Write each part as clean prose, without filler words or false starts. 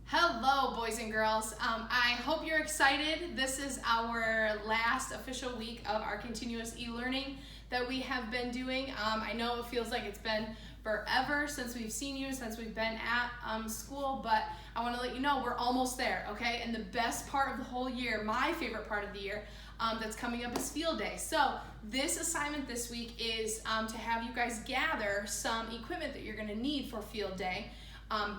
Hello, boys and girls. I hope you're excited. This is our last official week of our continuous e-learning that we have been doing. I know it feels like it's been forever since we've seen you, since we've been at school, but I want to let you know we're almost there, okay? And the best part of the whole year, my favorite part of the year, that's coming up is field day. So this assignment this week is to have you guys gather some equipment that you're going to need for field day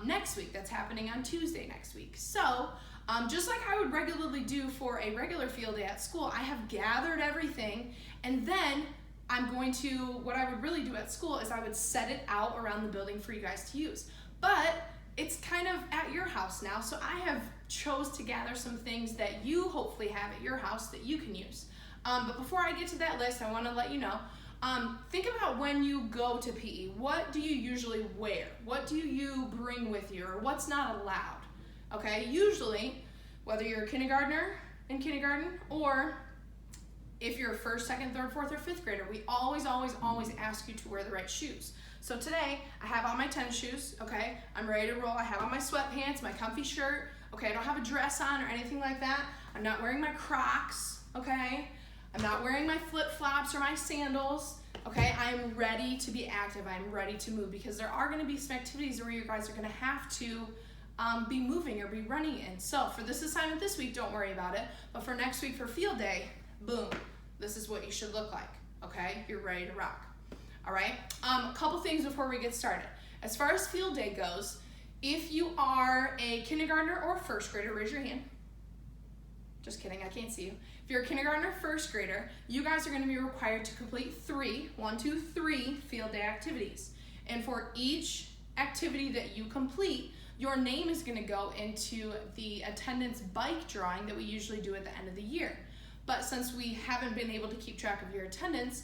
next week. That's happening on Tuesday next week. So just like I would regularly do for a regular field day at school, I have gathered everything, and then I'm going to, what I would really do at school is I would set it out around the building for you guys to use. But it's kind of at your house now, so I have chose to gather some things that you hopefully have at your house that you can use. But before I get to that list, I want to let you know, think about when you go to PE. What do you usually wear? What do you bring with you, or what's not allowed? Okay, usually, whether you're a kindergartner in kindergarten, or if you're a first, second, third, fourth, or fifth grader, we always ask you to wear the right shoes. So today, I have on my tennis shoes, okay? I'm ready to roll. I have on my sweatpants, my comfy shirt, okay? I don't have a dress on or anything like that. I'm not wearing my Crocs, okay? I'm not wearing my flip-flops or my sandals, okay? I'm ready to be active. I'm ready to move, because there are gonna be some activities where you guys are gonna have to be moving or be running in. So for this assignment this week, don't worry about it. But for next week for field day, boom, this is what you should look like, okay? You're ready to rock, all right? A couple things before we get started. As far as field day goes, if you are a kindergartner or first grader, raise your hand. Just kidding, I can't see you. If you're a kindergartner or first grader, you guys are gonna be required to complete three field day activities. And for each activity that you complete, your name is gonna go into the attendance bike drawing that we usually do at the end of the year. But since we haven't been able to keep track of your attendance,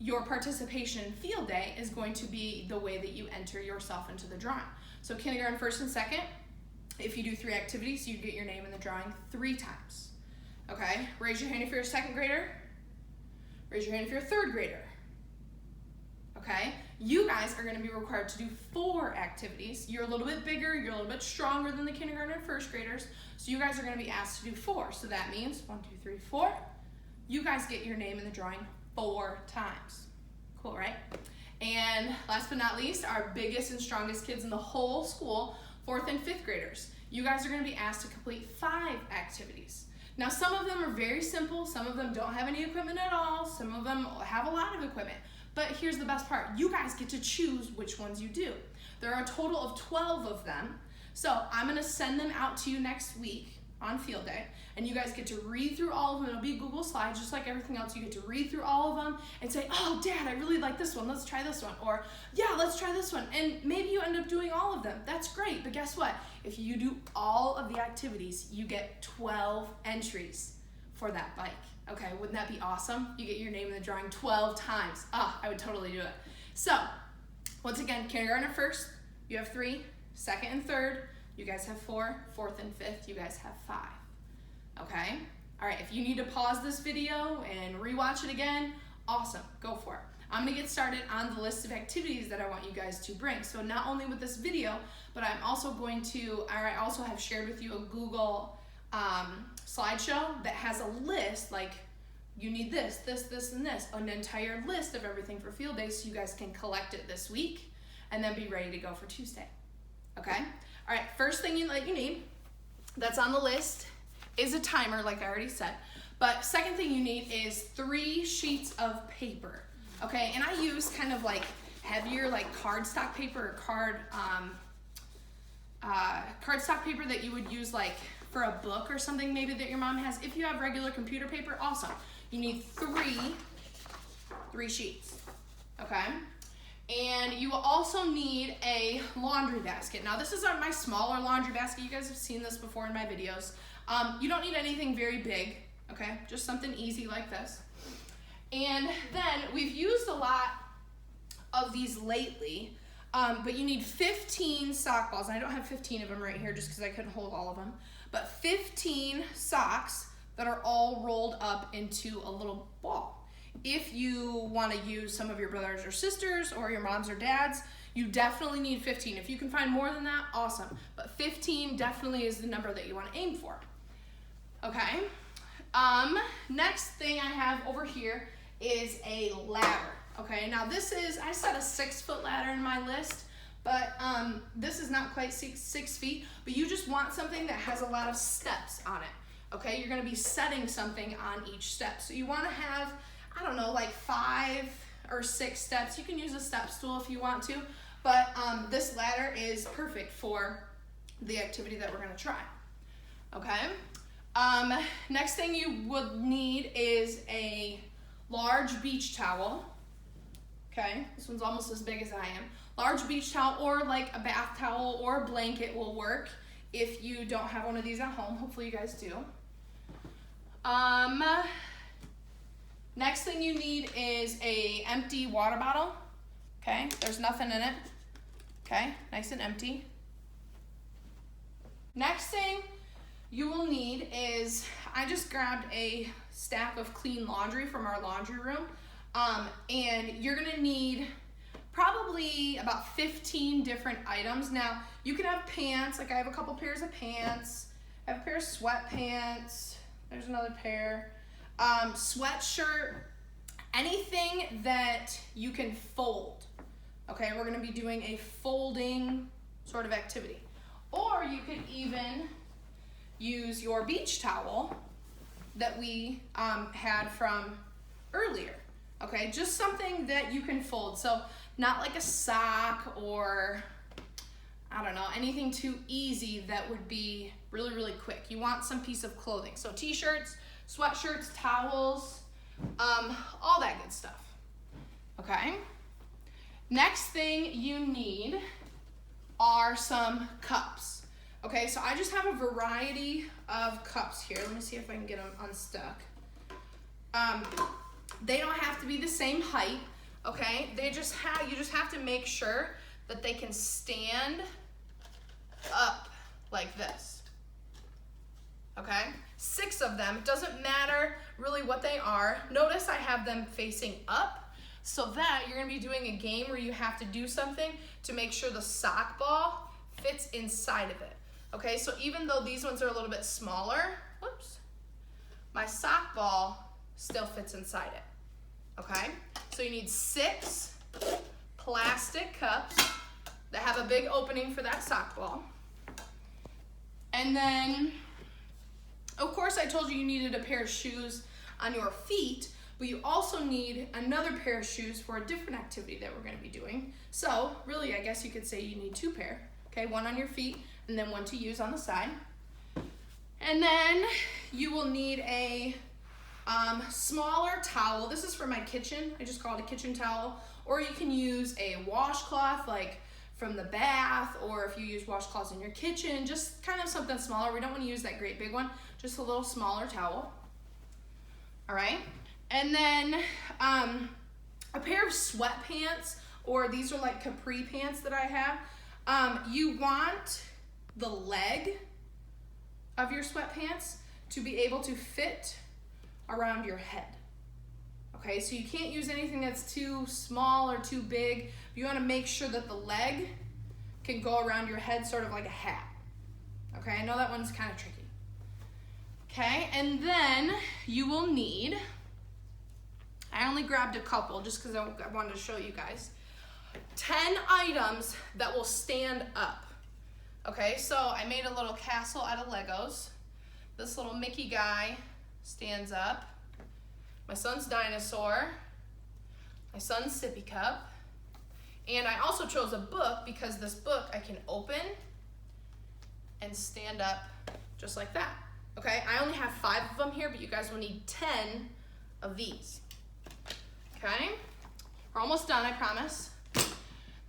your participation in field day is going to be the way that you enter yourself into the drawing. So kindergarten, first, and second, if you do 3 activities, you get your name in the drawing 3 times. Okay, raise your hand if you're a second grader. Raise your hand if you're a third grader. Okay, you guys are going to be required to do 4 activities. You're a little bit bigger, you're a little bit stronger than the kindergarten and first graders, so you guys are going to be asked to do 4. So that means 1, 2, 3, 4. You guys get your name in the drawing 4 times. Cool, right? And last but not least, our biggest and strongest kids in the whole school, 4th and 5th graders. You guys are going to be asked to complete 5 activities. Now, some of them are very simple. Some of them don't have any equipment at all. Some of them have a lot of equipment. But here's the best part. You guys get to choose which ones you do. There are a total of 12 of them. So I'm going to send them out to you next week on field day. And you guys get to read through all of them. It'll be Google Slides, just like everything else. You get to read through all of them and say, oh, Dad, I really like this one. Let's try this one. Or, yeah, let's try this one. And maybe you end up doing all of them. That's great. But guess what? If you do all of the activities, you get 12 entries for that bike. Okay, wouldn't that be awesome? You get your name in the drawing 12 times. I would totally do it. So, once again, kindergarten or first, you have 3. Second and third, you guys have 4. 4th and 5th, you guys have 5. Okay? All right, if you need to pause this video and rewatch it again, awesome, go for it. I'm gonna get started on the list of activities that I want you guys to bring. So not only with this video, but I also have shared with you a Google slideshow that has a list, like you need this, and this, an entire list of everything for field day, so you guys can collect it this week and then be ready to go for Tuesday. Okay? All right, first thing you need that's on the list is a timer, like I already said. But second thing you need is 3 sheets of paper. Okay, and I use kind of like heavier, like cardstock paper or cardstock paper that you would use like for a book or something maybe that your mom has. If you have regular computer paper, awesome. You need 3 sheets, okay? And you will also need a laundry basket. Now this is my smaller laundry basket. You guys have seen this before in my videos. You don't need anything very big, okay? Just something easy like this. And then we've used a lot of these lately, but you need 15 sock balls. I don't have 15 of them right here just because I couldn't hold all of them, but 15 socks that are all rolled up into a little ball. If you want to use some of your brothers or sisters or your moms or dads, You definitely need 15. If you can find more than that, awesome. But 15 definitely is the number that you want to aim for. Okay. Next thing I have over here is a ladder. Okay, now this is, I set a 6-foot ladder in my list, but this is not quite 6 feet, but you just want something that has a lot of steps on it. Okay, you're gonna be setting something on each step. So you wanna have, I don't know, like 5 or 6 steps. You can use a step stool if you want to, but this ladder is perfect for the activity that we're gonna try. Okay, next thing you would need is a large beach towel. Okay, this one's almost as big as I am. Large beach towel or like a bath towel or a blanket will work if you don't have one of these at home. Hopefully you guys do. Next thing you need is a empty water bottle. Okay, there's nothing in it. Okay, nice and empty. Next thing you will need is, I just grabbed a stack of clean laundry from our laundry room. And you're gonna need probably about 15 different items. Now, you can have pants, like I have a couple pairs of pants. I have a pair of sweatpants. There's another pair. Sweatshirt, anything that you can fold. Okay, we're gonna be doing a folding sort of activity. Or you could even use your beach towel that we had from earlier. Okay, just something that you can fold. So not like a sock or, I don't know, anything too easy that would be really, really quick. You want some piece of clothing. So t-shirts, sweatshirts, towels, all that good stuff. Okay. Next thing you need are some cups. Okay, so I just have a variety of cups here. Let me see if I can get them unstuck. They don't have to be the same height, okay? You just have to make sure that they can stand up like this, okay? 6 of them, it doesn't matter really what they are. Notice I have them facing up so that you're gonna be doing a game where you have to do something to make sure the sock ball fits inside of it, okay? So even though these ones are a little bit smaller, whoops, my sock ball still fits inside it. Okay, so you need 6 plastic cups that have a big opening for that sock ball. And then, of course, I told you you needed a pair of shoes on your feet, but you also need another pair of shoes for a different activity that we're going to be doing. So really, I guess you could say you need 2 pair. Okay, one on your feet and then one to use on the side. And then you will need a smaller towel. This is for my kitchen. I just call it a kitchen towel. Or you can use a washcloth like from the bath, or if you use washcloths in your kitchen, just kind of something smaller. We don't want to use that great big one, just a little smaller towel. All right. And then a pair of sweatpants, or these are like capri pants that I have. You want the leg of your sweatpants to be able to fit around your head. Okay, so you can't use anything that's too small or too big. You want to make sure that the leg can go around your head sort of like a hat. Okay, I know that one's kind of tricky. Okay, and then you will need, I only grabbed a couple just because I wanted to show you guys, 10 items that will stand up. Okay, so I made a little castle out of Legos. This little Mickey guy stands up. My son's dinosaur. My son's sippy cup. And I also chose a book because this book I can open and stand up just like that. Okay, I only have 5 of them here, but you guys will need 10 of these. Okay, we're almost done, I promise.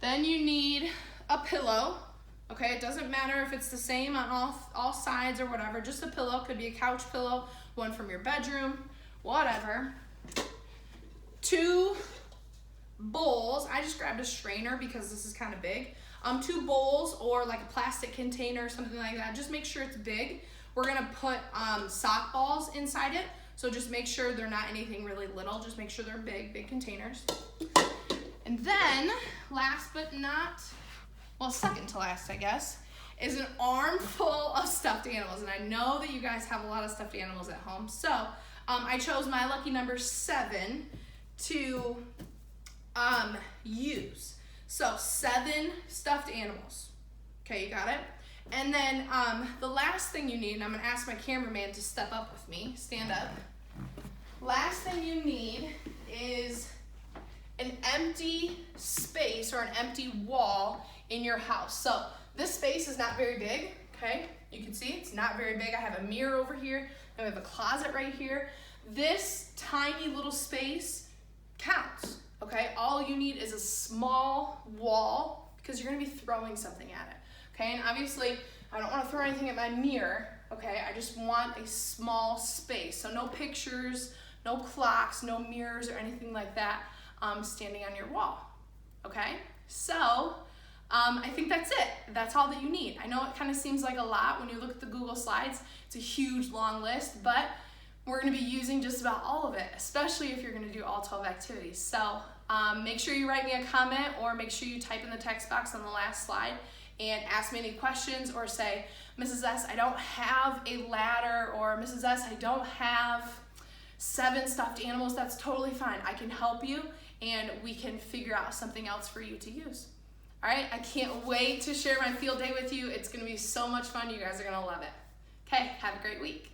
Then you need a pillow. Okay, it doesn't matter if it's the same on all sides or whatever, just a pillow. Could be a couch pillow, one from your bedroom, whatever. 2 bowls. I just grabbed a strainer because this is kind of big. 2 bowls or like a plastic container or something like that. Just make sure it's big. We're gonna put sock balls inside it, so just make sure they're not anything really little. Just make sure they're big containers. And then, last but not, well, second to last, I guess, is an armful of stuffed animals. And I know that you guys have a lot of stuffed animals at home. So I chose my lucky number 7 to use. So 7 stuffed animals. Okay, you got it? And then the last thing you need, and I'm gonna ask my cameraman to step up with me, stand up. Last thing you need is an empty space or an empty wall in your house. So this space is not very big, okay? You can see it's not very big. I have a mirror over here, and I have a closet right here. This tiny little space counts, okay? All you need is a small wall because you're gonna be throwing something at it, okay? And obviously, I don't wanna throw anything at my mirror, okay? I just want a small space. So no pictures, no clocks, no mirrors or anything like that standing on your wall, okay? So I think that's it. That's all that you need. I know it kind of seems like a lot when you look at the Google Slides. It's a huge long list, but we're gonna be using just about all of it, especially if you're gonna do all 12 activities. So make sure you write me a comment or make sure you type in the text box on the last slide and ask me any questions or say, Mrs. S, I don't have a ladder, or Mrs. S, I don't have 7 stuffed animals. That's totally fine. I can help you and we can figure out something else for you to use. All right, I can't wait to share my field day with you. It's gonna be so much fun. You guys are gonna love it. Okay, have a great week.